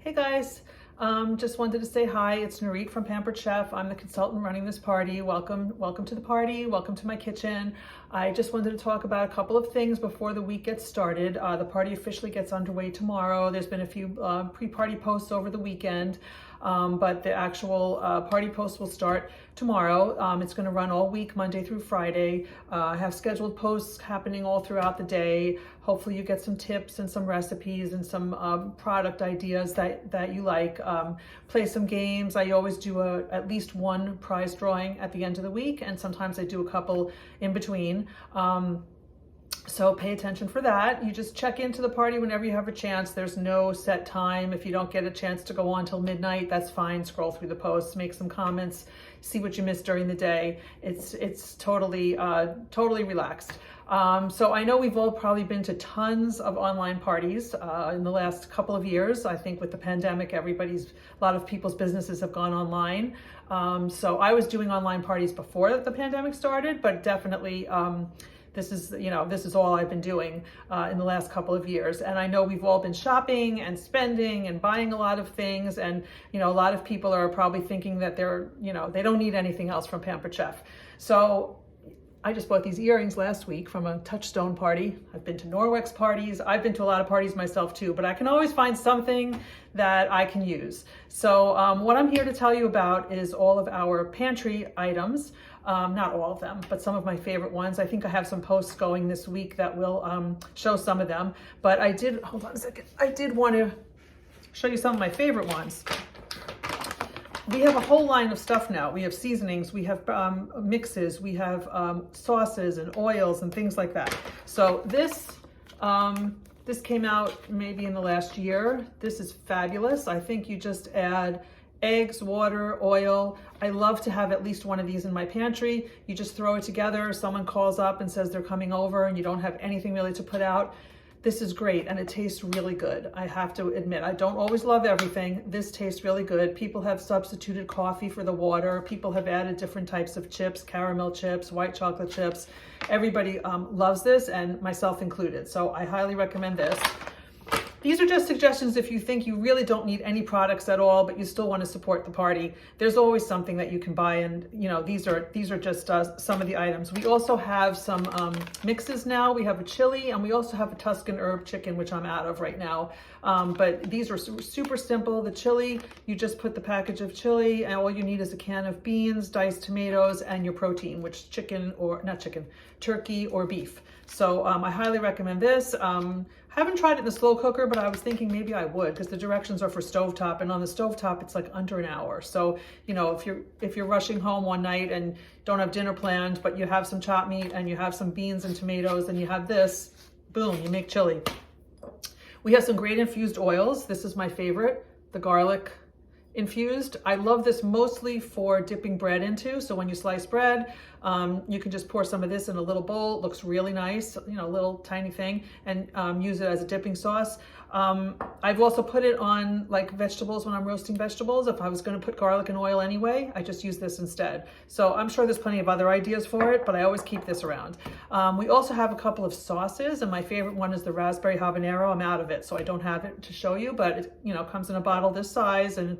Hey guys, just wanted to say hi. It's Narit from Pampered Chef. I'm the consultant running this party. Welcome to the party. Welcome to my kitchen. I just wanted to talk about a couple of things before the week gets started. The party officially gets underway tomorrow. There's been a few pre-party posts over the weekend, but the actual party post will start tomorrow. It's going to run all week, Monday through Friday. I have scheduled posts happening all throughout the day. Hopefully you get some tips and some recipes and some product ideas that you like. Play some games. I always do at least one prize drawing at the end of the week, and sometimes I do a couple in between. So pay attention for that. You just check into the party whenever you have a chance. There's no set time. If you don't get a chance to go on till midnight, that's fine. Scroll through the posts, make some comments, see what you missed during the day. It's totally relaxed. So I know we've all probably been to tons of online parties in the last couple of years. I think with the pandemic, a lot of people's businesses have gone online. So I was doing online parties before the pandemic started, but definitely this is all I've been doing in the last couple of years. And I know we've all been shopping and spending and buying a lot of things. And, a lot of people are probably thinking that they don't need anything else from Pampered Chef. So I just bought these earrings last week from a Touchstone party. I've been to Norwex parties. I've been to a lot of parties myself too, but I can always find something that I can use. So what I'm here to tell you about is all of our pantry items. Not all of them, but some of my favorite ones. I think I have some posts going this week that will show some of them, but hold on a second. I did want to show you some of my favorite ones. We have a whole line of stuff now. We have seasonings, we have mixes, we have sauces and oils and things like that. So this came out maybe in the last year. This is fabulous. I think you just add eggs, water, oil. I love to have at least one of these in my pantry. You just throw it together. Someone calls up and says they're coming over and you don't have anything really to put out. This is great, and it tastes really good. I have to admit, I don't always love everything. This tastes really good. People have substituted coffee for the water. People have added different types of chips, caramel chips, white chocolate chips. Everybody loves this, and myself included. So I highly recommend this. These are just suggestions if you think you really don't need any products at all, but you still want to support the party. There's always something that you can buy, and these are just some of the items. We also have some mixes now. We have a chili, and we also have a Tuscan herb chicken, which I'm out of right now. But these are super simple. The chili, you just put the package of chili, and all you need is a can of beans, diced tomatoes, and your protein, which turkey or beef. So I highly recommend this. I haven't tried it in the slow cooker, but I was thinking maybe I would, because the directions are for stovetop, and on the stovetop it's like under an hour. So if you're rushing home one night and don't have dinner planned, but you have some chopped meat and you have some beans and tomatoes and you have this, boom, you make chili. We have some great infused oils. This is my favorite, the garlic infused. I love this mostly for dipping bread into. So when you slice bread, you can just pour some of this in a little bowl. It looks really nice, a little tiny thing, and use it as a dipping sauce. I've also put it on like vegetables when I'm roasting vegetables. If I was going to put garlic and oil anyway, I just use this instead. So I'm sure there's plenty of other ideas for it, but I always keep this around. We also have a couple of sauces, and my favorite one is the raspberry habanero. I'm out of it, so I don't have it to show you, but it comes in a bottle this size, and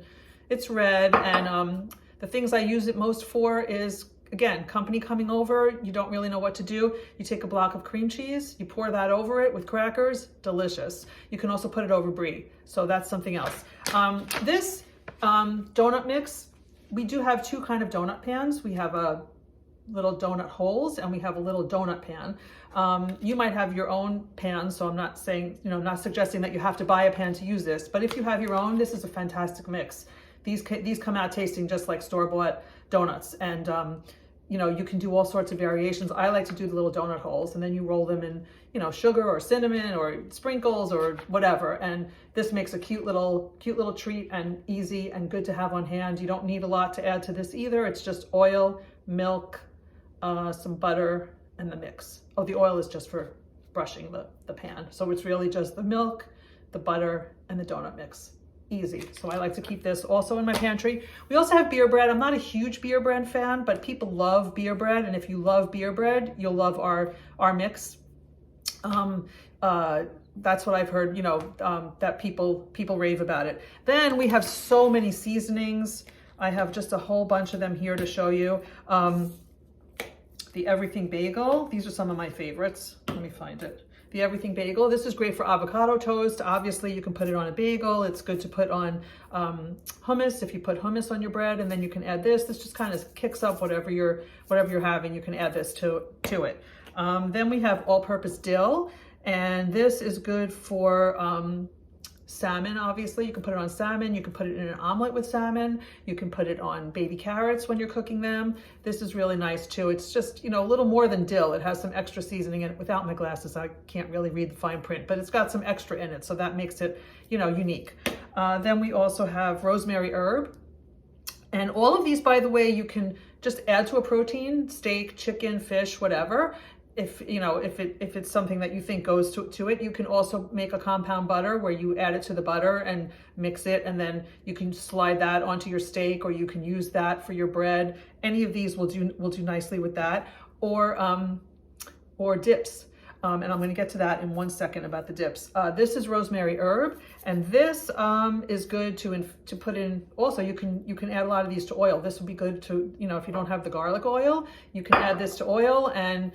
it's red. And the things I use it most for is, again, company coming over, you don't really know what to do. You take a block of cream cheese, you pour that over it with crackers, delicious. You can also put it over brie, so that's something else. This donut mix, we do have two kind of donut pans. We have a little donut holes, and we have a little donut pan. You might have your own pan, so I'm not saying, not suggesting that you have to buy a pan to use this, but if you have your own, this is a fantastic mix. These come out tasting just like store-bought donuts, and you can do all sorts of variations. I like to do the little donut holes, and then you roll them in sugar or cinnamon or sprinkles or whatever, and this makes a cute little treat, and easy and good to have on hand. You don't need a lot to add to this either. It's just oil, milk, some butter, and the mix. Oh, the oil is just for brushing the pan, so it's really just the milk, the butter, and the donut mix. Easy. So I like to keep this also in my pantry. We also have beer bread. I'm not a huge beer bread fan, but people love beer bread, and if you love beer bread, you'll love our mix. that's what I've heard, that people rave about it. Then we have so many seasonings. I have just a whole bunch of them here to show you. The Everything Bagel. These are some of my favorites. Let me find it. The Everything Bagel. This is great for avocado toast. Obviously, you can put it on a bagel. It's good to put on hummus. If you put hummus on your bread, and then you can add this. This just kind of kicks up whatever you're having. You can add this to it. Then we have all-purpose dill, and this is good for salmon. Obviously, you can put it on salmon. You can put it in an omelet with salmon. You can put it on baby carrots when you're cooking them. This is really nice too. It's just, a little more than dill. It has some extra seasoning in it. Without my glasses, I can't really read the fine print, but it's got some extra in it, so that makes it, unique. Then we also have rosemary herb. And all of these, by the way, you can just add to a protein, steak, chicken, fish, whatever. If it's something that you think goes to it, you can also make a compound butter where you add it to the butter and mix it, and then you can slide that onto your steak, or you can use that for your bread. Any of these will do nicely with that, or dips. And I'm going to get to that in 1 second about the dips. This is rosemary herb, and this is good to put in. Also, you can add a lot of these to oil. This would be good to, if you don't have the garlic oil, you can add this to oil, and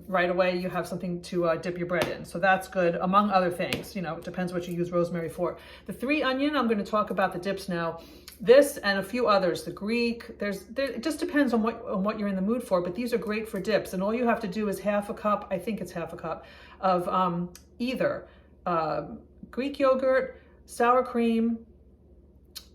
right away you have something to dip your bread in. So that's good, among other things. It depends what you use rosemary for. The 3 onion, I'm going to talk about the dips now. This and a few others, the Greek, it just depends on what you're in the mood for, but these are great for dips. And all you have to do is half a cup, I think it's half a cup, of either Greek yogurt, sour cream,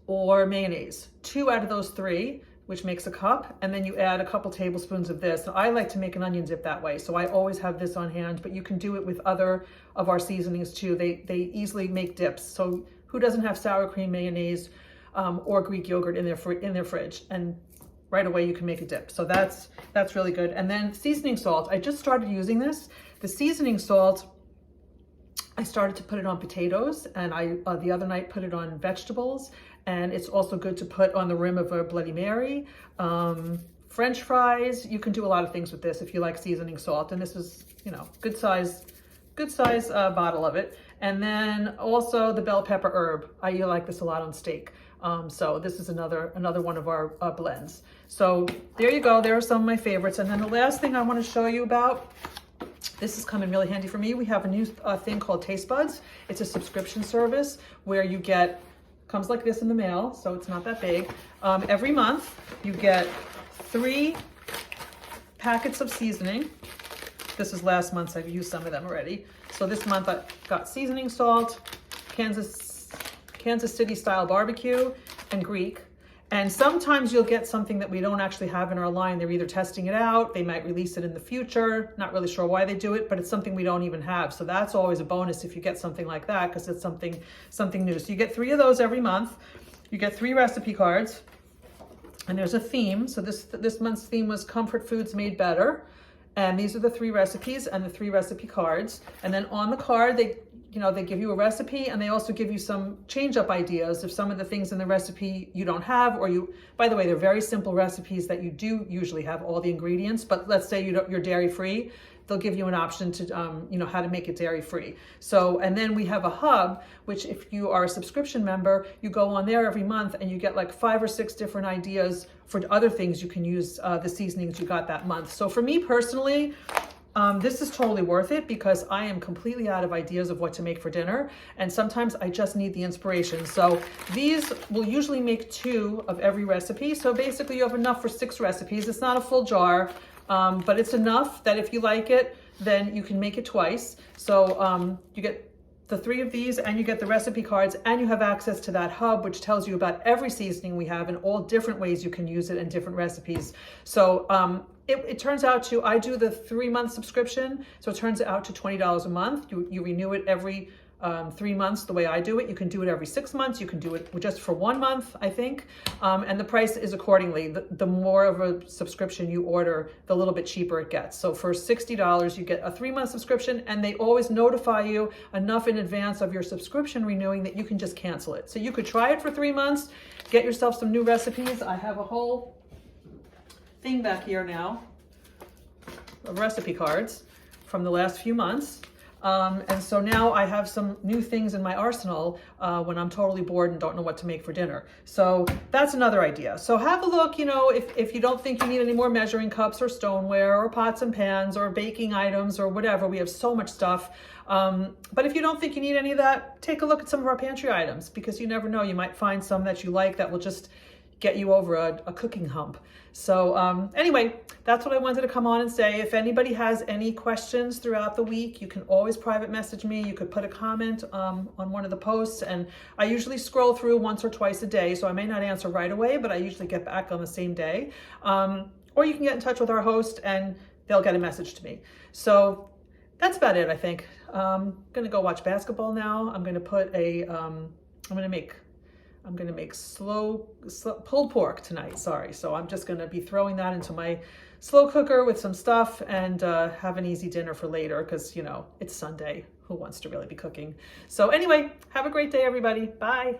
or mayonnaise. 2 out of those 3, which makes a cup, and then you add a couple tablespoons of this. I like to make an onion dip that way, so I always have this on hand, but you can do it with other of our seasonings too. They easily make dips. So who doesn't have sour cream, mayonnaise, or Greek yogurt in their fridge, and right away you can make a dip. So that's really good. And then seasoning salt. I just started using this. The seasoning salt, I started to put it on potatoes, and I the other night put it on vegetables, and it's also good to put on the rim of a Bloody Mary, French fries. You can do a lot of things with this if you like seasoning salt, and this is, good size bottle of it. And then also the bell pepper herb. I like this a lot on steak. So this is another one of our blends. So there you go. There are some of my favorites. And then the last thing I want to show you about, this is coming really handy for me. We have a new thing called Taste Buds. It's a subscription service where you comes like this in the mail, so it's not that big. Every month you get 3 packets of seasoning. This is last month's. I've used some of them already. So this month I got seasoning salt, Kansas City style barbecue, and Greek. And sometimes you'll get something that we don't actually have in our line. They're either testing it out, they might release it in the future. Not really sure why they do it, but it's something we don't even have. So that's always a bonus if you get something like that, because it's something new. So you get 3 of those every month. You get 3 recipe cards, and there's a theme. So this month's theme was Comfort Foods Made Better. And these are the 3 recipes and the 3 recipe cards. And then on the card, they give you a recipe, and they also give you some change-up ideas of some of the things in the recipe you don't have, or by the way, they're very simple recipes that you do usually have all the ingredients, but let's say you're dairy-free, they'll give you an option to, how to make it dairy-free. So, and then we have a hub, which if you are a subscription member, you go on there every month and you get like 5 or 6 different ideas for other things you can use the seasonings you got that month. So for me personally, this is totally worth it, because I am completely out of ideas of what to make for dinner, and sometimes I just need the inspiration. So these will usually make 2 of every recipe. So basically you have enough for 6 recipes. It's not a full jar, but it's enough that if you like it, then you can make it twice. So you get the 3 of these, and you get the recipe cards, and you have access to that hub, which tells you about every seasoning we have and all different ways you can use it in different recipes. So it turns out to, I do the 3-month subscription, so it turns out to $20 a month. You renew it every 3 months the way I do it. You can do it every 6 months. You can do it just for 1 month, I think. And the price is accordingly. The more of a subscription you order, the little bit cheaper it gets. So for $60, you get a 3-month subscription, and they always notify you enough in advance of your subscription renewing that you can just cancel it. So you could try it for 3 months, get yourself some new recipes. I have a whole thing back here now of recipe cards from the last few months. And so now I have some new things in my arsenal when I'm totally bored and don't know what to make for dinner. So that's another idea. So have a look, you know, if you don't think you need any more measuring cups or stoneware or pots and pans or baking items or whatever, we have so much stuff. But if you don't think you need any of that, take a look at some of our pantry items, because you never know, you might find some that you like that will just get you over a cooking hump. So anyway, that's what I wanted to come on and say. If anybody has any questions throughout the week, you can always private message me. You could put a comment on one of the posts, and I usually scroll through once or twice a day, so I may not answer right away, but I usually get back on the same day. Or you can get in touch with our host and they'll get a message to me. So that's about it, I think. I'm gonna go watch basketball now. I'm gonna put I'm gonna make slow pulled pork tonight, sorry. So I'm just gonna be throwing that into my slow cooker with some stuff and have an easy dinner for later, because, you know, it's Sunday. Who wants to really be cooking? So anyway, have a great day, everybody. Bye.